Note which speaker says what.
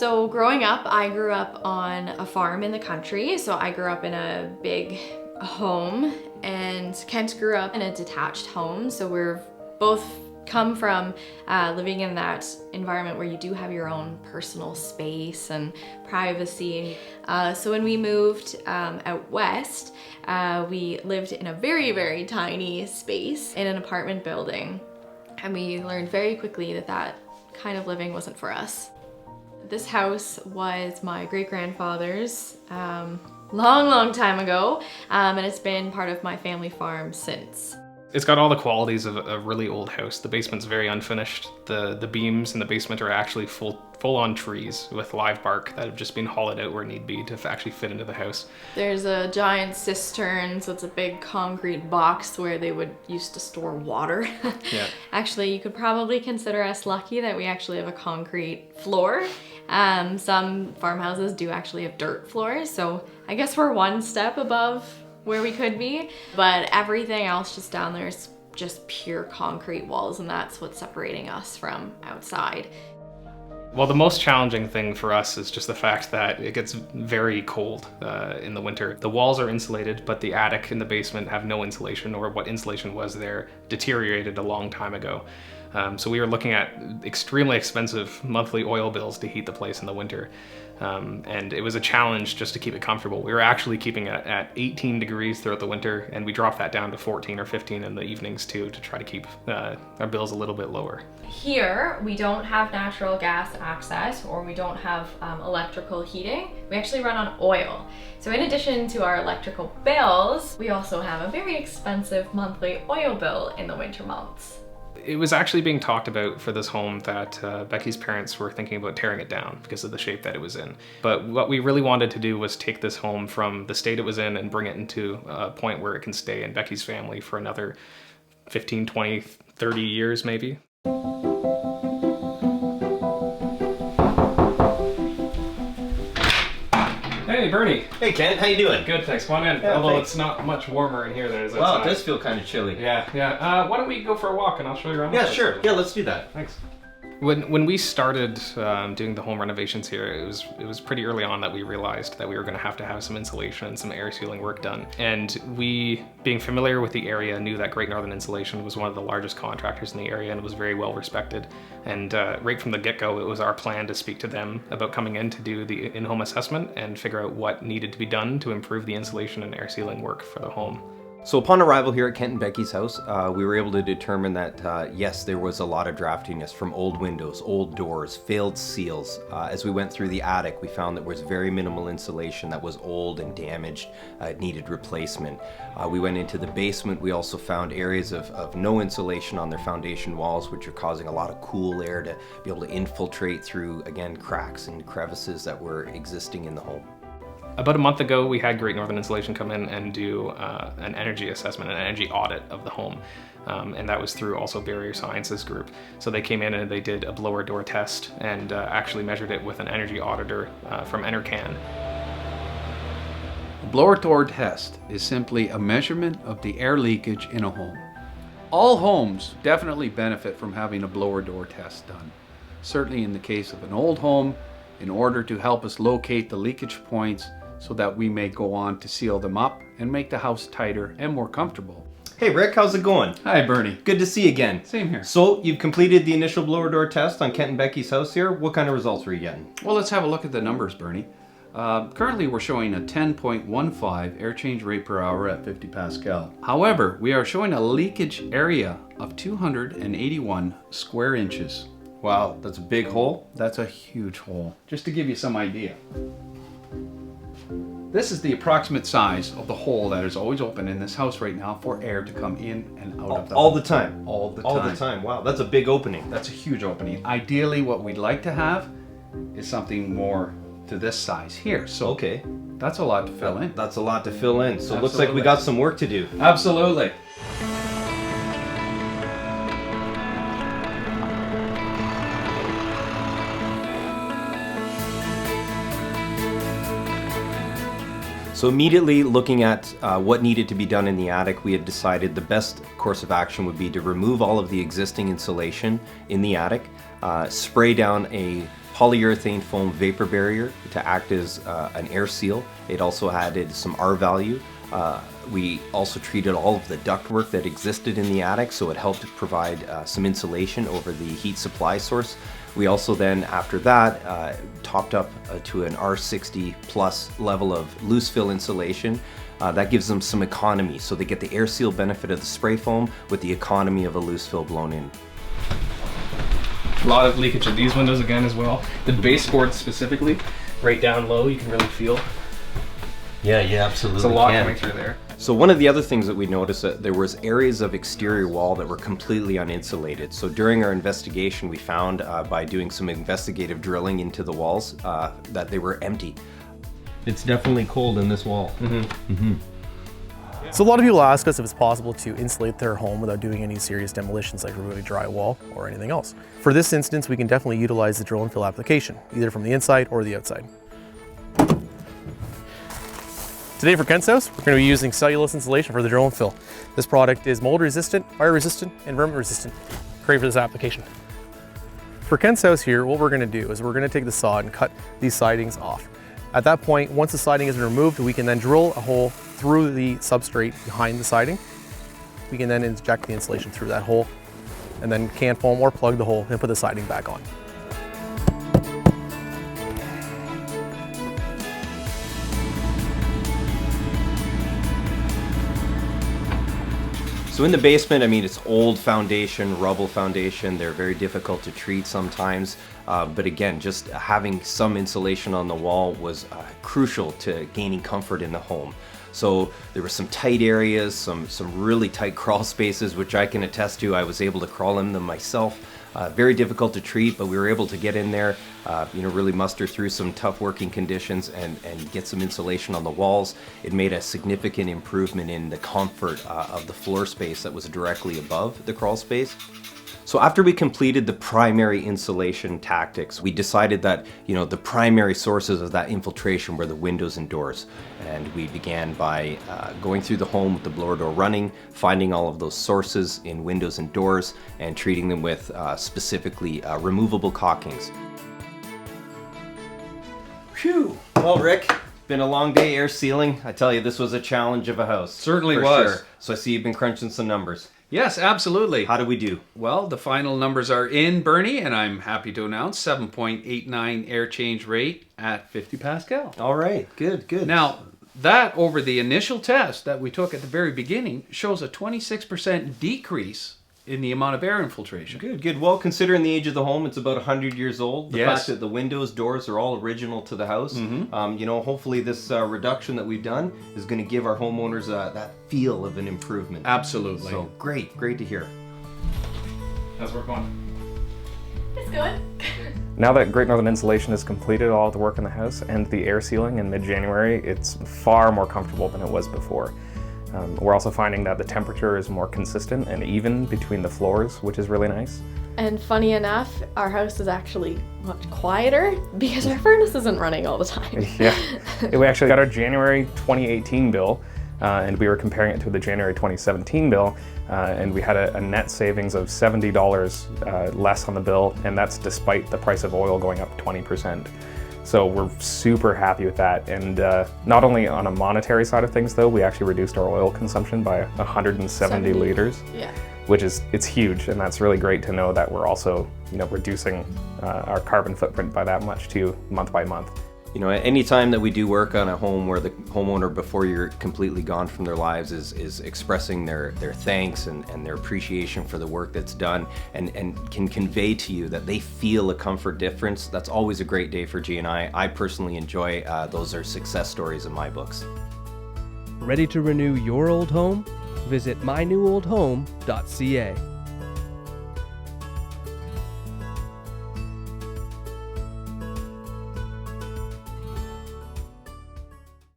Speaker 1: So growing up, I grew up on a farm in the country. So I grew up in a big home, and Kent grew up in a detached home. So we're both come from living in that environment where you do have your own personal space and privacy. So when we moved out west, we lived in a very, very tiny space in an apartment building. And we learned very quickly that that kind of living wasn't for us. This house was my great-grandfather's long time ago, and it's been part of my family farm since.
Speaker 2: It's got all the qualities of a really old house. The basement's very unfinished. The beams in the basement are actually full-on trees with live bark that have just been hollowed out where need be to actually fit into the house.
Speaker 1: There's a giant cistern, so it's a big concrete box where they would used to store water.
Speaker 2: Yeah.
Speaker 1: Actually, you could probably consider us lucky that we actually have a concrete floor. Some farmhouses do actually have dirt floors, so I guess we're one step above where we could be, but everything else just down there is just pure concrete walls, and that's what's separating us from outside.
Speaker 2: Well, the most challenging thing for us is just the fact that it gets very cold in the winter. The walls are insulated, but the attic and the basement have no insulation, or what insulation was there deteriorated a long time ago. So we were looking at extremely expensive monthly oil bills to heat the place in the winter. And it was a challenge just to keep it comfortable. We were actually keeping it at 18 degrees throughout the winter, and we dropped that down to 14 or 15 in the evenings too, to try to keep our bills a little bit lower.
Speaker 1: Here, we don't have natural gas access, or we don't have electrical heating. We actually run on oil. So in addition to our electrical bills, we also have a very expensive monthly oil bill in the winter months.
Speaker 2: It was actually being talked about for this home that Becky's parents were thinking about tearing it down because of the shape that it was in. But what we really wanted to do was take this home from the state it was in and bring it into a point where it can stay in Becky's family for another 15, 20, 30 years maybe. Hey, Bernie.
Speaker 3: Hey, Kent. How you doing?
Speaker 2: Good, thanks. Come on in.
Speaker 3: Yeah,
Speaker 2: Although
Speaker 3: thanks.
Speaker 2: it's not much warmer in here than it is outside.
Speaker 3: Well, it does feel kind of chilly.
Speaker 2: Yeah. Why don't we go for a walk and I'll show you around?
Speaker 3: Yeah, sure. Yeah, let's do that.
Speaker 2: Thanks. When we started doing the home renovations here, it was pretty early on that we realized that we were going to have some insulation and some air sealing work done. And we, being familiar with the area, knew that Great Northern Insulation was one of the largest contractors in the area and was very well respected. And right from the get-go, it was our plan to speak to them about coming in to do the in-home assessment and figure out what needed to be done to improve the insulation and air sealing work for the home.
Speaker 3: So upon arrival here at Kent and Becky's house, we were able to determine that, yes, there was a lot of draftiness from old windows, old doors, failed seals. As we went through the attic, we found that there was very minimal insulation that was old and damaged, needed replacement. We went into the basement. We also found areas of no insulation on their foundation walls, which are causing a lot of cool air to be able to infiltrate through, again, cracks and crevices that were existing in the home.
Speaker 2: About a month ago, we had Great Northern Insulation come in and do an energy assessment, an energy audit of the home. And that was through also Barrier Sciences Group. So they came in and they did a blower door test and actually measured it with an energy auditor from Enercan.
Speaker 4: A blower door test is simply a measurement of the air leakage in a home. All homes definitely benefit from having a blower door test done. Certainly in the case of an old home, in order to help us locate the leakage points so that we may go on to seal them up and make the house tighter and more comfortable.
Speaker 3: Hey, Rick, how's it going?
Speaker 4: Hi, Bernie.
Speaker 3: Good to see you again.
Speaker 4: Same here.
Speaker 3: So, you've completed the initial blower door test on Kent and Becky's house here. What kind of results were you getting?
Speaker 4: Well, let's have a look at the numbers, Bernie. Currently, we're showing a 10.15 air change rate per hour at 50 Pascal. However, we are showing a leakage area of 281 square inches.
Speaker 3: Wow, that's a big hole.
Speaker 4: That's a huge hole. Just to give you some idea. This is the approximate size of the hole that is always open in this house right now for air to come in and out of the
Speaker 3: All
Speaker 4: home.
Speaker 3: the time?
Speaker 4: All the time.
Speaker 3: All the time. Wow, that's a big opening.
Speaker 4: That's a huge opening. Ideally, what we'd like to have is something more to this size here. So
Speaker 3: Okay.
Speaker 4: that's a lot to fill in.
Speaker 3: That's a lot to fill in. So it looks like we
Speaker 4: Absolutely.
Speaker 3: got some work to do.
Speaker 4: Absolutely.
Speaker 3: So immediately looking at what needed to be done in the attic, we had decided the best course of action would be to remove all of the existing insulation in the attic, spray down a polyurethane foam vapor barrier to act as an air seal. It also added some R value. We also treated all of the ductwork that existed in the attic, so it helped provide some insulation over the heat supply source. We also then, after that, topped up to an R60 plus level of loose fill insulation. That gives them some economy, so they get the air seal benefit of the spray foam with the economy of a loose fill blown in.
Speaker 2: A lot of leakage of these windows again as well. The baseboard specifically, right down low, you can really feel.
Speaker 3: Yeah, absolutely.
Speaker 2: There's a lot coming through there.
Speaker 3: So one of the other things that we noticed that there was areas of exterior wall that were completely uninsulated. So during our investigation, we found by doing some investigative drilling into the walls that they were empty. It's definitely cold in this wall.
Speaker 5: So a lot of people ask us if it's possible to insulate their home without doing any serious demolitions like removing drywall or anything else. For this instance, we can definitely utilize the drill and fill application, either from the inside or the outside. Today for Kent's house, we're going to be using cellulose insulation for the drill and fill. This product is mold resistant, fire resistant, and vermin resistant. Great for this application. For Kent's house here, what we're going to do is we're going to take the saw and cut these sidings off. At that point, once the siding has been removed, we can then drill a hole through the substrate behind the siding. We can then inject the insulation through that hole and then can foam or plug the hole and put the siding back on.
Speaker 3: So in the basement, I mean, it's old foundation, rubble foundation. They're very difficult to treat sometimes. But again, just having some insulation on the wall was crucial to gaining comfort in the home. So there were some tight areas, some really tight crawl spaces, which I can attest to. I was able to crawl in them myself. Very difficult to treat, but we were able to get in there, really muster through some tough working conditions and get some insulation on the walls. It made a significant improvement in the comfort of the floor space that was directly above the crawl space. So after we completed the primary insulation tactics, we decided that, the primary sources of that infiltration were the windows and doors. And we began by going through the home with the blower door running, finding all of those sources in windows and doors, and treating them with specifically removable caulkings. Phew! Well, Rick, been a long day air sealing. I tell you, this was a challenge of a house.
Speaker 4: Certainly
Speaker 3: for
Speaker 4: was.
Speaker 3: Sure. So I see you've been crunching some numbers.
Speaker 4: Yes, absolutely.
Speaker 3: How do we do?
Speaker 4: Well, the final numbers are in, Bernie, and I'm happy to announce 7.89 air change rate at 50 Pascal.
Speaker 3: All right, good.
Speaker 4: Now, that over the initial test that we took at the very beginning shows a 26% decrease in the amount of air infiltration.
Speaker 3: Good. Well, considering the age of the home, it's about 100 years old. The
Speaker 4: Yes.
Speaker 3: fact that the windows, doors are all original to the house. Hopefully this reduction that we've done is going to give our homeowners that feel of an improvement.
Speaker 4: Absolutely.
Speaker 3: So great to hear.
Speaker 2: How's work going?
Speaker 1: It's good.
Speaker 6: Now that Great Northern Insulation has completed all of the work in the house and the air sealing in mid-January, it's far more comfortable than it was before. We're also finding that the temperature is more consistent and even between the floors, which is really nice.
Speaker 1: And funny enough, our house is actually much quieter because our furnace isn't running all the time.
Speaker 6: Yeah, we actually got our January 2018 bill and we were comparing it to the January 2017 bill and we had a net savings of $70 less on the bill, and that's despite the price of oil going up 20%. So we're super happy with that, and not only on a monetary side of things though, we actually reduced our oil consumption by 170 liters, which it's huge, and that's really great to know that we're also reducing our carbon footprint by that much too, month by month.
Speaker 3: Any time that we do work on a home where the homeowner, before you're completely gone from their lives, is expressing their thanks and their appreciation for the work that's done and can convey to you that they feel a comfort difference, that's always a great day for G&I. I personally enjoy those are success stories in my books.
Speaker 7: Ready to renew your old home? Visit mynewoldhome.ca.